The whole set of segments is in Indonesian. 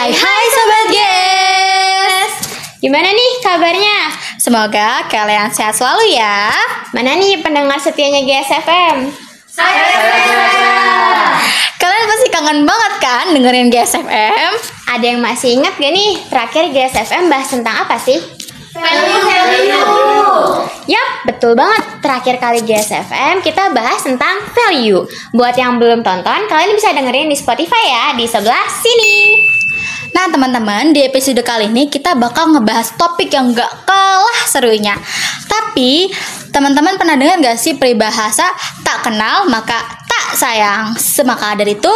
Hai Sobat Ges. Gimana nih kabarnya? Semoga kalian sehat selalu ya. Mana nih pendengar setianya GSFM? Saya. Kalian pasti kangen banget kan dengerin GSFM? Ada yang masih ingat gak nih terakhir GSFM bahas tentang apa sih? Value. Yap, betul banget. Terakhir kali GSFM kita bahas tentang value. Buat yang belum tonton, kalian bisa dengerin di Spotify ya, di sebelah sini. Nah teman-teman, di episode kali ini kita bakal ngebahas topik yang gak kalah serunya. Tapi teman-teman pernah dengar gak sih peribahasa tak kenal maka tak sayang? Semaka dari itu,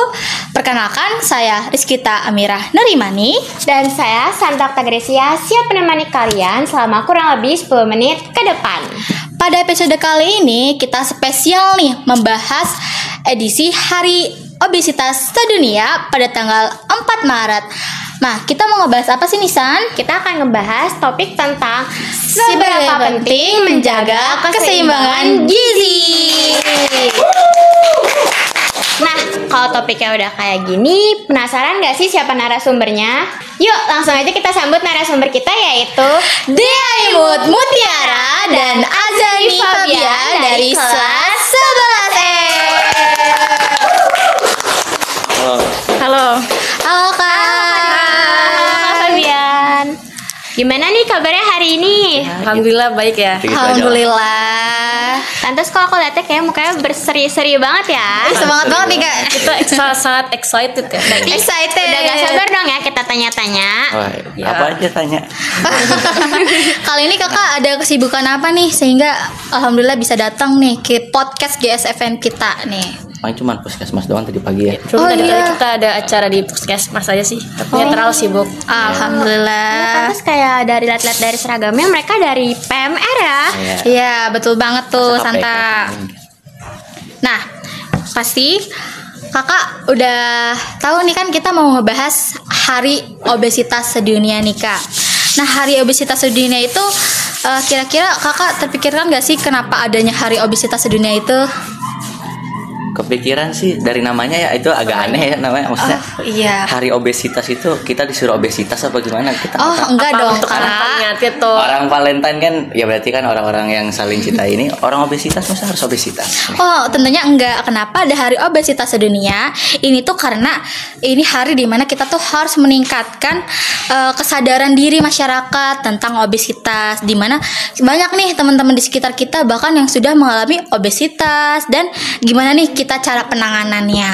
perkenalkan saya Rizkita Amirah Nurimani. Dan saya Santa Octagresia siap menemani kalian selama kurang lebih 10 menit ke depan. Pada episode kali ini kita spesial nih membahas edisi Hari Obesitas Sedunia pada tanggal 4 Maret. Nah, kita mau ngebahas apa sih Nisan? Kita akan ngebahas topik tentang Seberapa penting menjaga keseimbangan gizi. Nah, kalau topiknya udah kayak gini, penasaran gak sih siapa narasumbernya? Yuk, langsung aja kita sambut narasumber kita yaitu Dea Imut Mutiara dan Azani Fabian dari kelas 11E. Halo. Halo Kak. Halo Fabian. Gimana nih kabarnya hari ini? Alhamdulillah baik ya. Alhamdulillah. Pantes kalau aku lihatnya kayak mukanya berseri-seri banget ya. Semangat banget nih Kak. Kita sangat excited ya. Excited. Udah gak sabar dong ya kita tanya-tanya. Wah, Ya. apa aja tanya. Kali ini Kakak ada kesibukan apa nih sehingga alhamdulillah bisa datang nih ke podcast GSFM kita nih. Paling cuma puskesmas doang tadi pagi ya. Cuma tadi iya. kita ada acara di puskesmas aja sih. Tapi nggak terlalu sibuk. Alhamdulillah. Pantes kayak dari lihat-lihat dari seragamnya mereka dari PMR ya. Iya, betul banget tuh Masa KPK. Santa. Nah, pasti Kakak udah tahu nih kan kita mau ngebahas Hari Obesitas Sedunia nih Kak. Nah, Hari Obesitas Sedunia itu kira-kira Kakak terpikirkan gak sih kenapa adanya Hari Obesitas Sedunia itu? Kepikiran sih dari namanya ya, itu agak aneh ya namanya, maksudnya. Iya. Hari obesitas itu kita disuruh obesitas apa gimana? Kita nggak tahu. Enggak Apa dong untuk Kak. anak-anaknya tuh. Orang Valentine kan ya berarti kan orang-orang yang saling cinta ini orang obesitas, masa harus obesitas? Oh, tentunya enggak. Kenapa ada Hari Obesitas Sedunia? Ini tuh karena ini hari dimana kita tuh harus meningkatkan kesadaran diri masyarakat tentang obesitas. Dimana banyak nih teman-teman di sekitar kita bahkan yang sudah mengalami obesitas, dan gimana nih kita cara penanganannya.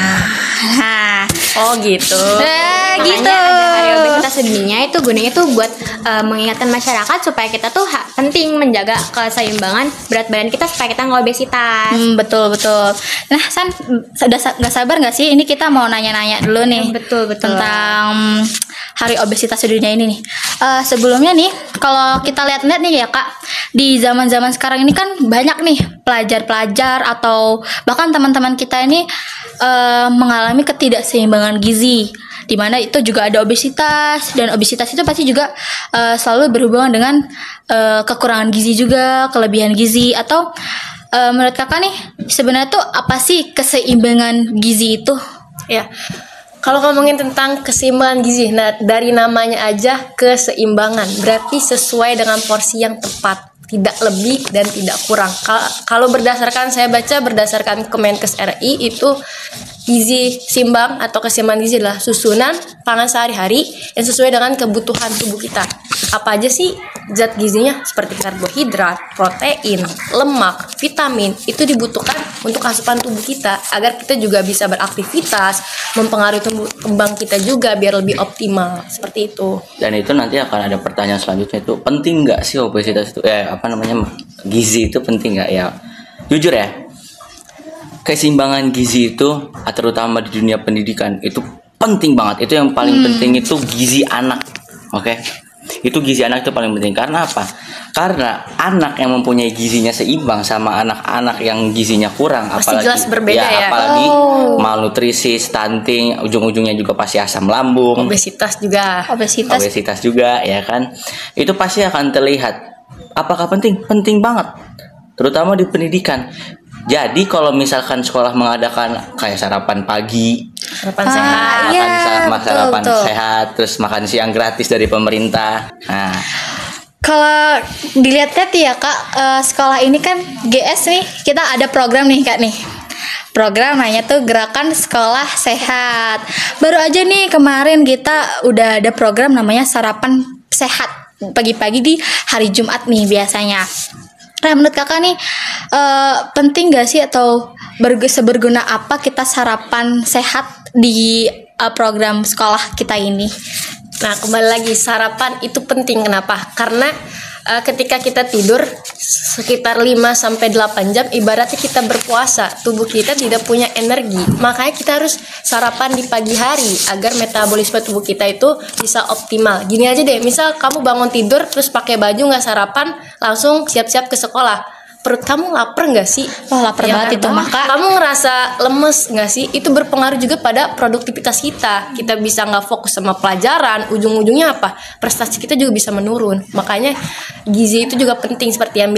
Nah, Oh gitu. gitu. Makanya ada Hari Obesitas Sedunia itu gunanya tuh buat mengingatkan masyarakat supaya kita tuh penting menjaga keseimbangan berat badan kita supaya kita nggak obesitas. Betul. Nah, San, udah gak sabar gak sih? Ini kita mau nanya-nanya dulu nih. Betul. Tentang Hari Obesitas Sedunia ini nih. Sebelumnya nih, kalau kita lihat-lihat nih ya Kak, di zaman-zaman sekarang ini kan banyak nih pelajar-pelajar atau bahkan teman-teman kita ini mengalami ketidakseimbangan gizi, di mana itu juga ada obesitas, dan obesitas itu pasti juga selalu berhubungan dengan kekurangan gizi juga, kelebihan gizi. Atau menurut Kakak nih, sebenarnya tuh apa sih keseimbangan gizi itu? Ya. Kalau ngomongin tentang keseimbangan gizi, nah dari namanya aja keseimbangan, berarti sesuai dengan porsi yang tepat, tidak lebih dan tidak kurang. Kalau berdasarkan saya baca berdasarkan Kemenkes RI itu gizi seimbang atau keseimbangan gizi adalah susunan pangan sehari-hari yang sesuai dengan kebutuhan tubuh kita. Apa aja sih zat gizinya? Seperti karbohidrat, protein, lemak, vitamin, itu dibutuhkan untuk asupan tubuh kita agar kita juga bisa beraktivitas, mempengaruhi tumbuh kembang kita juga biar lebih optimal, seperti itu. Dan itu nanti akan ada pertanyaan selanjutnya, itu penting nggak sih obesitas itu? Gizi itu penting nggak ya? Jujur ya, keseimbangan gizi itu terutama di dunia pendidikan itu penting banget. Itu yang paling penting itu gizi anak. Oke. Itu gizi anak itu paling penting. Karena apa? Karena anak yang mempunyai gizinya seimbang sama anak-anak yang gizinya kurang, Pasti jelas berbeda ya. apalagi malnutrisi, stunting, ujung-ujungnya juga pasti asam lambung, Obesitas juga. obesitas juga ya kan. Itu pasti akan terlihat. Apakah penting? Penting banget. Terutama di pendidikan. Jadi kalau misalkan sekolah mengadakan kayak sarapan pagi Sarapan sehat. Iya, Sarapan betul. sehat, terus makan siang gratis dari pemerintah. Nah, Kalau dilihat-lihat ya Kak, sekolah ini kan GS nih, kita ada program nih Kak nih. Program namanya tuh Gerakan Sekolah Sehat. Baru aja nih kemarin kita udah ada program namanya Sarapan Sehat pagi-pagi di hari Jumat nih biasanya. Nah menurut Kakak nih, penting gak sih atau seberguna apa kita sarapan sehat di program sekolah kita ini? Nah, kembali lagi sarapan itu penting. Kenapa? Karena ketika kita tidur sekitar 5 sampai 8 jam ibaratnya kita berpuasa, tubuh kita tidak punya energi. Makanya kita harus sarapan di pagi hari agar metabolisme tubuh kita itu bisa optimal. Gini aja deh, misal kamu bangun tidur terus pakai baju nggak sarapan, langsung siap-siap ke sekolah. Perut kamu lapar nggak sih? Wah, lapar banget itu, Maka. Kamu ngerasa lemes nggak sih? Itu berpengaruh juga pada produktivitas kita. Kita bisa nggak fokus sama pelajaran. Ujung-ujungnya apa? Prestasi kita juga bisa menurun. Makanya gizi itu juga penting seperti yang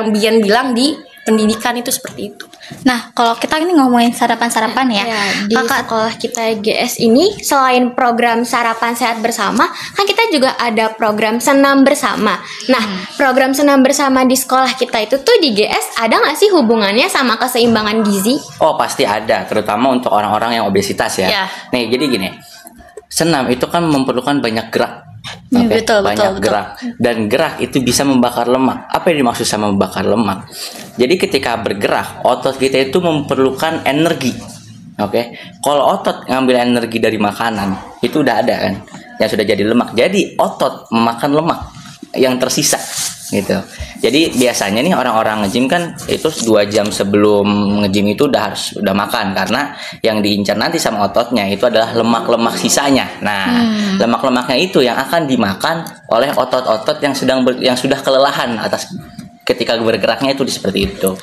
Bian bilang di pendidikan itu seperti itu. Nah, kalau kita ini ngomongin sarapan-sarapan ya, Ya, di Kakak sekolah kita GS ini selain program sarapan sehat bersama, kan kita juga ada program senam bersama. Nah, program senam bersama di sekolah kita itu tuh di GS ada nggak sih hubungannya sama keseimbangan gizi? oh pasti ada, terutama untuk orang-orang yang obesitas ya. Ya. Nih, jadi gini, senam itu kan memerlukan banyak gerak. Ya, Oke, betul, banyak betul. gerak, dan gerak itu bisa membakar lemak. Apa yang dimaksud sama membakar lemak? Jadi ketika bergerak, otot kita itu memerlukan energi. Oke, kalau otot ngambil energi dari makanan, itu udah ada kan, yang sudah jadi lemak. Jadi otot memakan lemak yang tersisa, gitu. Jadi biasanya nih orang-orang nge-gym kan itu 2 jam sebelum nge-gym itu udah makan, karena yang diincar nanti sama ototnya itu adalah lemak-lemak sisanya. Nah, lemak-lemaknya itu yang akan dimakan oleh otot-otot yang sudah kelelahan atas ketika bergeraknya itu seperti itu.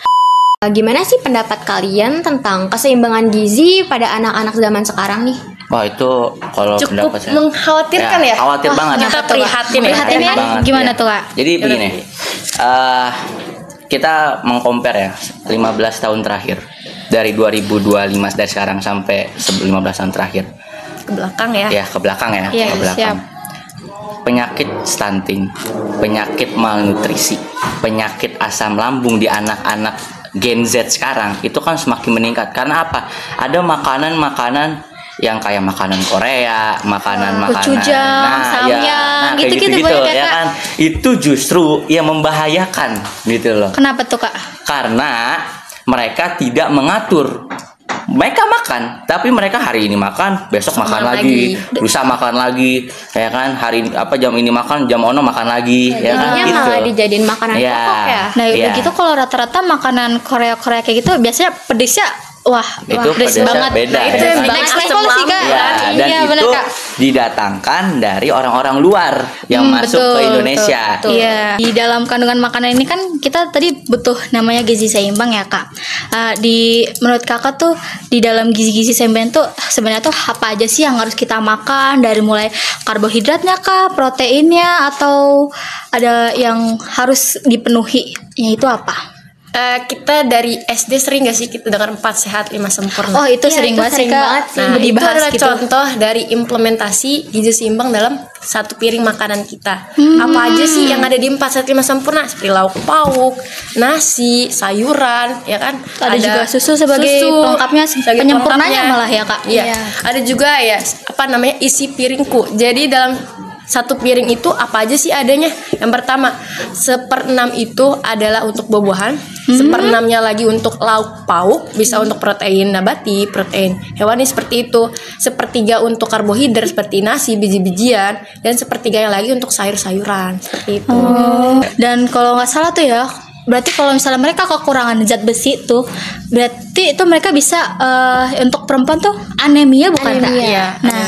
Gimana sih pendapat kalian tentang keseimbangan gizi pada anak-anak zaman sekarang nih? Wah, itu kalau Cukup pendapat saya mengkhawatirkan ya. khawatir banget. Kita prihatin ya. Prihatin ya? Banget, Gimana ya. tuh, Kak? Jadi begini, kita mengcompare ya 15 tahun terakhir, dari 2025 dari sekarang sampai 15 tahun terakhir Ke belakang ya. ya, ke belakang ya, Iya, ke belakang. siap. Penyakit stunting, penyakit malnutrisi, penyakit asam lambung di anak-anak Gen Z sekarang itu kan semakin meningkat. Karena apa? Ada makanan-makanan yang kayak makanan Korea, makanan-makanan gochujang, samyang, kayak gitu-gitu gitu-gitu banyak ya, ya Kak. kan. Itu justru yang membahayakan gitu loh. Kenapa tuh Kak? Karena mereka tidak mengatur. Mereka makan, tapi mereka hari ini makan, besok makan lagi, lusa makan lagi, ya kan? Jam ini makan, jam ono makan lagi, ya kan? Jadinya Gitu. malah dijadiin makanan Iya. pokok ya. Nah, Iya. udah gitu kalau rata-rata makanan Korea kayak gitu biasanya pedesnya Itu pedes pedesnya banget. beda, Nah, itu ya. yang Beda next asam level sih Kak. lambung, Ya, dan Iya, itu benar Kak. didatangkan dari orang-orang luar yang masuk Betul, ke Indonesia. betul. Iya. Di dalam kandungan makanan ini kan kita tadi butuh namanya gizi seimbang ya Kak. Menurut Kakak tuh di dalam gizi-gizi seimbang tuh sebenarnya tuh apa aja sih yang harus kita makan, dari mulai karbohidratnya Kak, proteinnya, atau ada yang harus dipenuhi? Itu apa? Kita dari SD sering gak sih kita dengar 4 sehat 5 sempurna. Oh, itu Iya, sering itu banget sih sering Kak. banget sih. Nah, itu Dibahas adalah gitu. contoh dari implementasi gizi seimbang dalam satu piring makanan kita. Apa aja sih yang ada di 4 sehat 5 sempurna? Seperti lauk pauk, nasi, sayuran, ya kan? Ada juga susu sebagai pelengkapnya, sebagai penyempurnanya pelengkapnya. malah ya, Kak. Iya. Iya. Ada juga ya isi piringku. Jadi dalam satu piring itu apa aja sih adanya? Yang pertama, 1/6 itu adalah untuk buah-buahan, 1/6-nya lagi untuk lauk pauk, bisa untuk protein nabati, protein hewani seperti itu, 1/3 untuk karbohidrat seperti nasi, biji-bijian, dan 1/3 yang lagi untuk sayur-sayuran seperti itu. Dan kalau nggak salah tuh ya, berarti kalau misalnya mereka kekurangan zat besi tuh, berarti itu mereka bisa untuk perempuan tuh anemia bukan Kak? Anemia. Iya, Nah,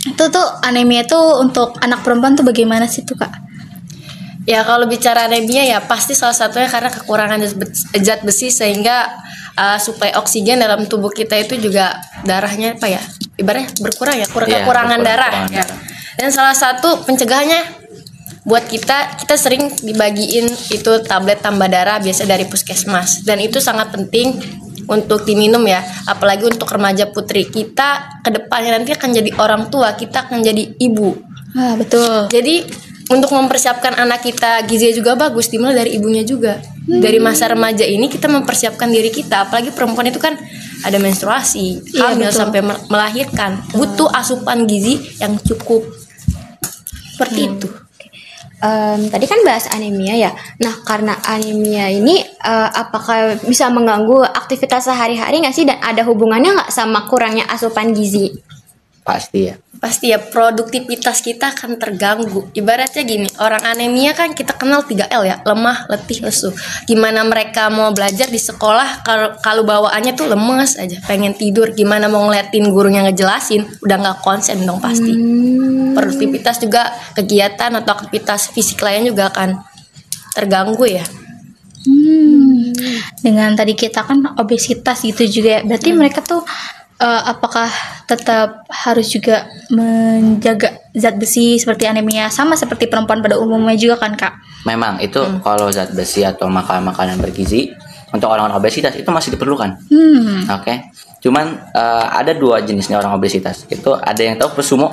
itu tuh anemia tuh untuk anak perempuan tuh bagaimana sih tuh Kak? Ya kalau bicara anemia ya pasti salah satunya karena kekurangan zat besi sehingga suplai oksigen dalam tubuh kita itu juga darahnya apa ya ibaratnya berkurang ya Iya, kekurangan darah kekurangan ya. darah. Dan salah satu pencegahannya buat kita sering dibagiin itu tablet tambah darah biasa dari puskesmas dan itu sangat penting untuk diminum ya, apalagi untuk remaja putri. Kita kedepannya nanti akan jadi orang tua, kita akan jadi ibu. Betul. Jadi untuk mempersiapkan anak kita gizi juga bagus dimulai dari ibunya juga. Dari masa remaja ini kita mempersiapkan diri kita, apalagi perempuan itu kan ada menstruasi, hamil sampai melahirkan, butuh asupan gizi yang cukup. Seperti itu. Tadi kan bahas anemia ya. Nah, karena anemia ini apakah bisa mengganggu aktivitas sehari-hari nggak sih, dan ada hubungannya nggak sama kurangnya asupan gizi? Pasti ya. Pasti ya, produktivitas kita akan terganggu. Ibaratnya gini, orang anemia kan kita kenal 3L ya, lemah, letih, lesu. Gimana mereka mau belajar di sekolah kalau bawaannya tuh lemes aja, pengen tidur. Gimana mau ngeliatin gurunya ngejelasin, udah nggak konsen dong pasti. Produktivitas juga, kegiatan atau aktivitas fisik lain juga akan terganggu ya. Dengan tadi kita kan obesitas gitu juga ya. Berarti mereka tuh apakah tetap harus juga menjaga zat besi seperti anemia, sama seperti perempuan pada umumnya juga kan, Kak? Memang itu kalau zat besi atau makanan bergizi untuk orang-orang obesitas itu masih diperlukan. Oke. Cuman ada 2 jenisnya orang obesitas. Itu ada yang tahu pesumo,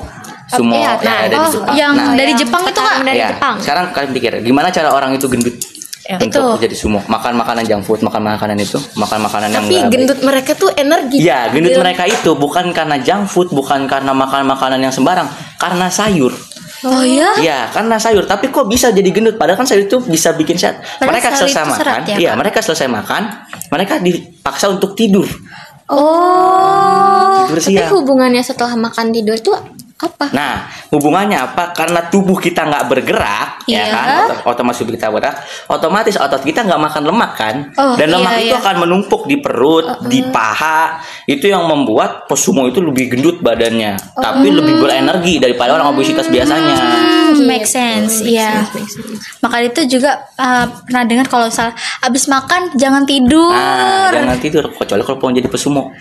sumo iya, yang ada di Jepang. Yang Nah, dari Jepang itu, Kak? Dari ya, Jepang. sekarang kalian pikir gimana cara orang itu gendut untuk itu. jadi sumo, makan makanan junk food, makan makanan yang Tapi nggak baik. gendut mereka tuh energi. Ya, gendut mereka itu bukan karena junk food, bukan karena makan makanan yang sembarang, karena sayur. Oh ya? Iya, karena sayur. Tapi kok bisa jadi gendut? Padahal kan sayur itu bisa bikin sehat. Padahal Mereka sayur selesai itu makan, serat ya, iya, Kak? mereka selesai makan, mereka dipaksa untuk tidur. Tidur Tapi siang. hubungannya setelah makan tidur tuh apa? Nah, hubungannya apa? Karena tubuh kita nggak bergerak, ya Iya. kan? Otomatis tubuh kita bergerak, otomatis otot kita nggak makan lemak kan? Oh, Dan lemak iya, itu iya. akan menumpuk di perut, di paha. Itu yang membuat pesumo itu lebih gendut badannya, tapi lebih berenergi daripada orang obesitas biasanya. Make sense, iya. Maka itu juga pernah dengar kalau misalnya abis makan jangan tidur. Nah, jangan tidur, kecuali kalau mau jadi pesumo.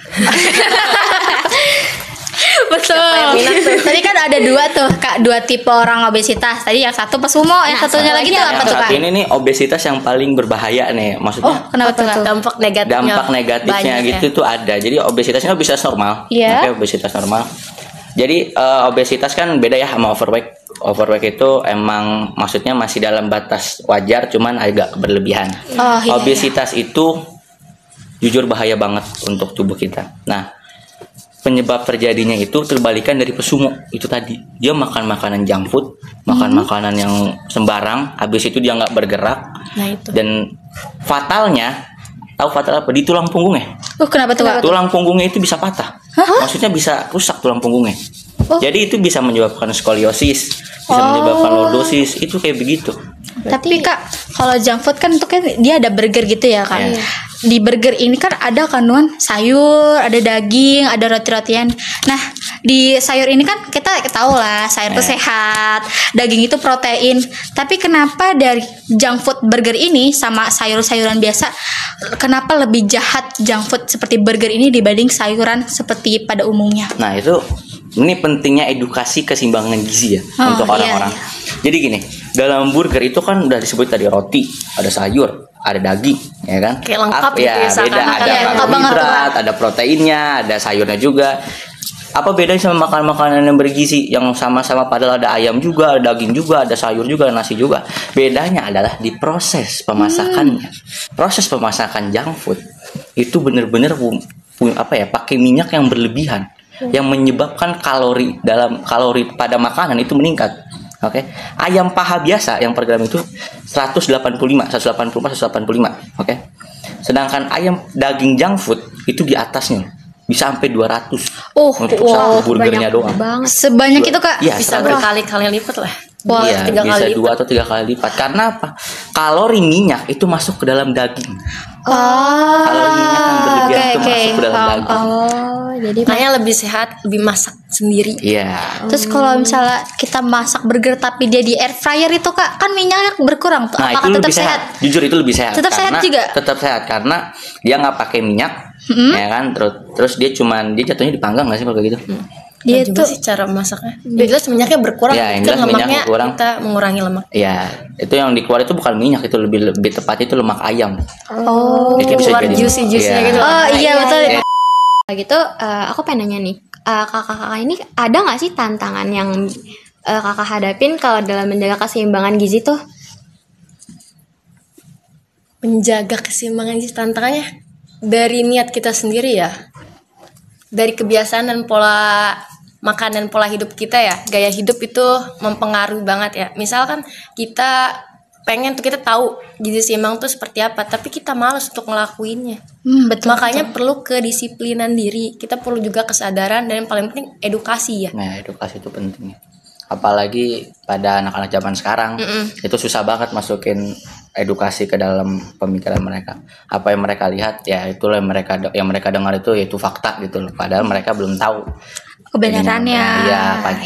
Betul. Tadi kan ada 2 tuh, Kak, 2 tipe orang obesitas. Tadi yang satu pesumo, yang satunya satu lagi lagi tuh apa apa tuh, Kak? Satu ini nih obesitas yang paling berbahaya nih, maksudnya. Kenapa tuh, Kak? Dampak negatifnya. Dampak negatifnya banyak gitu ya. tuh ada. Jadi obesitasnya obesitas normal. Iya. Oke, obesitas normal. Jadi obesitas kan beda ya sama overweight. Overweight itu emang maksudnya masih dalam batas wajar, cuman agak berlebihan. Oh, iya, Obesitas itu jujur bahaya banget untuk tubuh kita. Nah, penyebab terjadinya itu terbalikan dari pesumo itu tadi. Dia makan makanan junk food, makan makanan yang sembarang, habis itu dia nggak bergerak. Nah, itu. Dan fatalnya, tahu fatal apa? Di tulang punggungnya. Kenapa tuh, Kak? Tulang punggungnya itu bisa patah. Maksudnya bisa rusak tulang punggungnya. Jadi itu bisa menyebabkan skoliosis, bisa menyebabkan lordosis, itu kayak begitu. Tapi Kak, kalau junk food kan itu kan dia ada burger gitu ya, Kak. Iya. Di burger ini kan ada kandungan sayur, ada daging, ada roti-rotian. Nah, di sayur ini kan kita tahu lah sayur itu sehat, daging itu protein. Tapi kenapa dari junk food burger ini sama sayur-sayuran biasa, kenapa lebih jahat junk food seperti burger ini dibanding sayuran seperti pada umumnya? Nah itu ini pentingnya edukasi keseimbangan gizi ya untuk iya, orang-orang. Jadi gini, dalam burger itu kan udah disebut tadi roti, ada sayur, ada daging, ya kan? Kayak lengkap gitu ya, ya, beda. seakan-akan Ada ya, lengkap banget tuh, karbohidrat, ada proteinnya, ada sayurnya juga. Apa bedanya sama makan makanan yang bergizi yang sama-sama padahal ada ayam juga, ada daging juga, ada sayur juga, nasi juga. Bedanya adalah di proses pemasakannya. Proses pemasakan junk food itu benar-benar pakai minyak yang berlebihan yang menyebabkan kalori pada makanan itu meningkat. Oke. Ayam paha biasa yang per gram itu 185. Oke. Sedangkan ayam daging junk food itu di atasnya bisa sampai 200 untuk satu burgernya doang. Sebanyak itu, Kak? Iya, Bisa 100. berkali-kali lipat lah. Wah, Iya, 3 bisa kali 2 atau 3 kali lipat. Karena apa? Kalori minyak itu masuk ke dalam daging. Kalori minyak yang berlebihan itu masuk ke dalam daging. Jadi Makanya lebih sehat, lebih masak sendiri. Iya. Terus kalau misalnya kita masak burger tapi dia di air fryer itu, Kak, kan minyaknya berkurang tuh. Nah, Apakah itu tetap lebih sehat. Jujur itu lebih sehat. Tetap sehat juga? Tetap sehat karena dia nggak pakai minyak, ya kan? Terus dia jatuhnya dipanggang nggak sih kalau kayak gitu? Dia juga tuh sih cara masaknya. Yang jelas minyaknya berkurang, Ya, yang kan jelas minyak lemaknya berkurang. kita mengurangi lemak. Ya, itu yang dikeluar itu bukan minyak, itu lebih tepat itu lemak ayam. Oh. Itu bisa Keluar jadi juicy-juicy-nya Iya. gitu. oh iya betul. Gitu, aku pengen nanya nih, kakak-kakak ini ada nggak sih tantangan yang kakak hadapin kalau dalam menjaga keseimbangan gizi tuh? Menjaga keseimbangan gizi tantangannya dari niat kita sendiri ya. Dari kebiasaan dan pola makan dan pola hidup kita ya. Gaya hidup itu mempengaruhi banget ya. Misalkan kita pengen tuh, kita tahu gizi seimbang tuh seperti apa, tapi kita malas untuk ngelakuinnya. Betul. Makanya perlu kedisiplinan diri. Kita perlu juga kesadaran dan yang paling penting edukasi ya. Nah, edukasi itu penting. Apalagi pada anak-anak zaman sekarang, itu susah banget masukin edukasi ke dalam pemikiran mereka. Apa yang mereka lihat, ya itulah yang mereka dengar itu fakta gitu loh. Padahal mereka belum tahu Kebenarannya. Iya,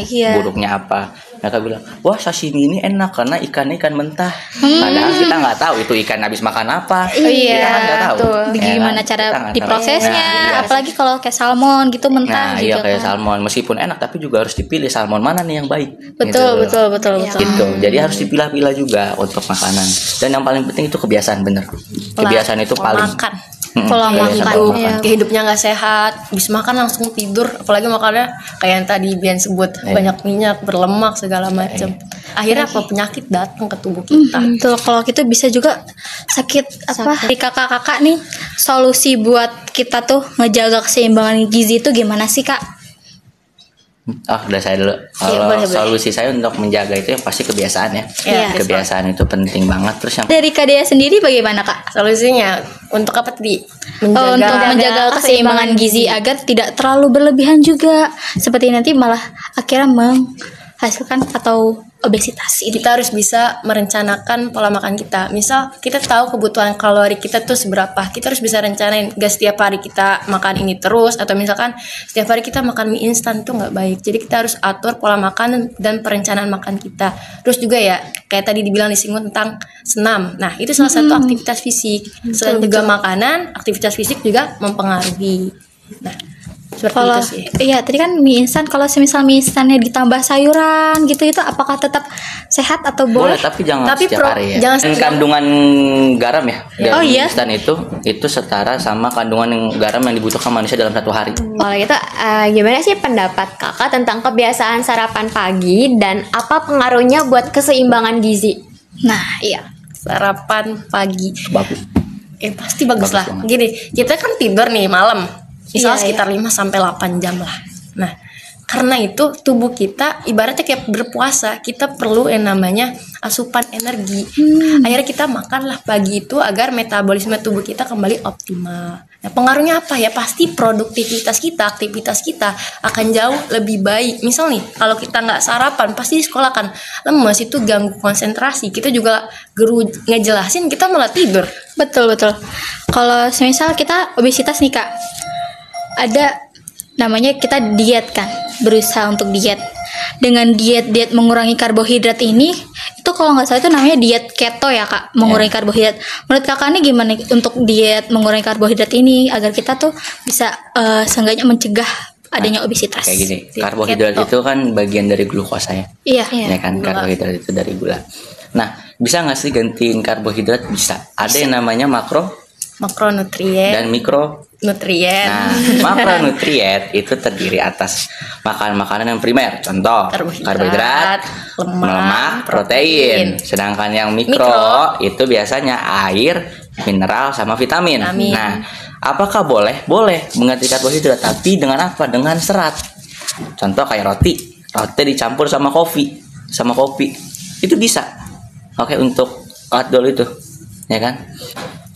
Iya. buruknya apa. Mereka bilang, wah sashimi ini enak karena ikannya ikan mentah. Padahal kita nggak tahu itu ikan habis makan apa. Iya, Kita kan nggak tahu. tuh. Ya Gimana kan? Kita cara nggak tahu. diprosesnya, Nah, iya. apalagi kalau kayak salmon gitu mentah Nah, iya juga kayak kan. salmon. Meskipun enak, tapi juga harus dipilih salmon mana nih yang baik. Betul, Gitu. betul. Gitu. Jadi harus dipilah-pilah juga untuk makanan. Dan yang paling penting itu kebiasaan, bener. Kebiasaan itu Pola paling. makan. Pola Kebiasaan makan, pola iya. Kayak hidupnya nggak sehat, habis makan langsung tidur, apalagi makannya kayak yang tadi Bian sebut, banyak minyak, berlemak segala macam. Akhirnya apa, penyakit datang ke tubuh kita. Betul, kalau gitu bisa juga sakit apa? Dari kakak-kakak nih, solusi buat kita tuh ngejaga keseimbangan gizi itu gimana sih, Kak? Udah saya dulu. Kalau solusi saya untuk menjaga itu yang pasti kebiasaan ya. Iya. Kebiasaan itu penting banget. Terus yang Dari Kak Dea sendiri bagaimana, Kak? Solusinya untuk apa tadi? Untuk menjaga keseimbangan gizi agar tidak terlalu berlebihan juga, seperti nanti malah akhirnya menghasilkan atau obesitas ini. Kita harus bisa merencanakan pola makan kita. Misal kita tahu kebutuhan kalori kita tuh seberapa, kita harus bisa rencanain. Gak setiap hari kita makan ini terus, atau misalkan setiap hari kita makan mie instan tuh nggak baik. Jadi kita harus atur pola makan dan perencanaan makan kita. Terus juga ya kayak tadi dibilang disinggung tentang senam. Nah itu salah satu aktivitas fisik. Selain juga makanan, aktivitas fisik juga mempengaruhi. Nah seperti Kalau itu sih. iya tadi kan mie instan, kalau semisal mie instannya ditambah sayuran gitu, itu apakah tetap sehat atau boleh, boleh? tapi jangan Tapi setiap hari ya. jangan Dan setiap- kandungan garam ya. Oh, dari iya? instan itu setara sama kandungan garam yang dibutuhkan manusia dalam 1 hari. Kalau gitu, gimana sih pendapat kakak tentang kebiasaan sarapan pagi dan apa pengaruhnya buat keseimbangan gizi? Nah, iya. Sarapan pagi. Bagus. Pasti bagus Bagus lah. banget. Gini, kita kan tidur nih malam. Misalnya Iya, sekitar 5 sampai 8 jam lah. Nah, karena itu tubuh kita ibaratnya kayak berpuasa, kita perlu yang namanya asupan energi. Akhirnya kita makanlah pagi itu agar metabolisme tubuh kita kembali optimal. Nah, pengaruhnya apa ya? Pasti produktivitas kita, aktivitas kita akan jauh lebih baik. Misal nih, kalau kita nggak sarapan, pasti di sekolah kan lemes, itu ganggu konsentrasi. Kita juga guru ngejelasin, kita malah tidur. Betul. Kalau semisal kita obesitas nih, Kak, ada namanya kita diet kan, berusaha untuk diet. Dengan diet mengurangi karbohidrat ini, itu kalau nggak salah itu namanya diet keto ya, Kak, mengurangi karbohidrat. Menurut Kakak ini gimana untuk diet mengurangi karbohidrat ini agar kita tuh bisa seenggaknya mencegah adanya obesitas? Kayak gini, karbohidrat itu kan bagian dari glukosa ya. Iya. Ya kan, karbohidrat itu dari gula. Nah, bisa nggak sih gantiin karbohidrat? Bisa. Ada yang namanya Makronutrien, dan nutrien. Nah, makronutrien itu terdiri atas makanan yang primer, contoh Karbohidrat, lemak, protein. Sedangkan yang mikro itu biasanya air, mineral, sama vitamin. Nah, apakah boleh? Boleh mengganti karbohidrat, tapi dengan apa? Dengan serat. Contoh kayak roti dicampur sama kopi, itu bisa. Oke, untuk outdoor itu, ya kan?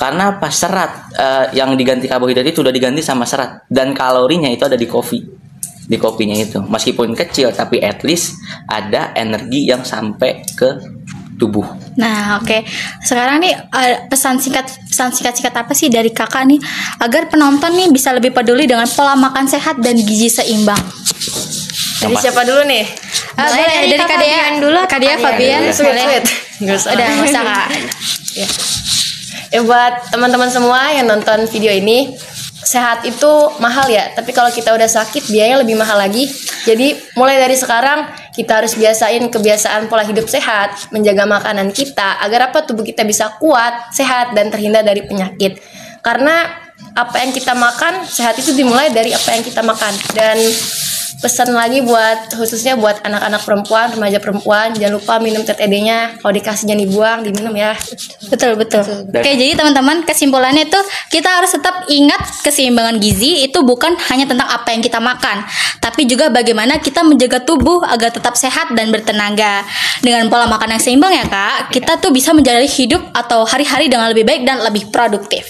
Karena apa? Serat yang diganti karbohidrat itu udah diganti sama serat, dan kalorinya itu ada di kopinya itu. Meskipun kecil, tapi at least ada energi yang sampai ke tubuh. Nah, oke. Sekarang nih pesan singkat apa sih dari Kakak nih agar penonton nih bisa lebih peduli dengan pola makan sehat dan gizi seimbang? Jadi siapa dulu nih? Boleh dari Kak Dea dulu. Kak Dea, Fabian. Sweet. Nggak usah. Udah, nggak usah, Kak. Ya buat teman-teman semua yang nonton video ini, sehat itu mahal ya, tapi kalau kita udah sakit biayanya lebih mahal lagi. Jadi mulai dari sekarang kita harus biasain kebiasaan pola hidup sehat, menjaga makanan kita agar apa tubuh kita bisa kuat, sehat dan terhindar dari penyakit. Karena apa yang kita makan, sehat itu dimulai dari apa yang kita makan. Dan pesan lagi khususnya buat anak-anak perempuan, remaja perempuan, jangan lupa minum TTD-nya. Kalau dikasih jangan dibuang, diminum ya. Betul. Oke, jadi teman-teman, kesimpulannya itu kita harus tetap ingat keseimbangan gizi itu bukan hanya tentang apa yang kita makan, tapi juga bagaimana kita menjaga tubuh agar tetap sehat dan bertenaga. Dengan pola makan yang seimbang ya Kak, kita tuh bisa menjalani hidup atau hari-hari dengan lebih baik dan lebih produktif.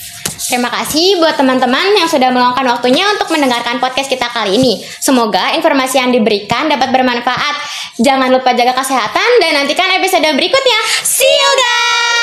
Terima kasih buat teman-teman yang sudah meluangkan waktunya untuk mendengarkan podcast kita kali ini. Semoga informasi yang diberikan dapat bermanfaat. Jangan lupa jaga kesehatan dan nantikan episode berikutnya. See you guys!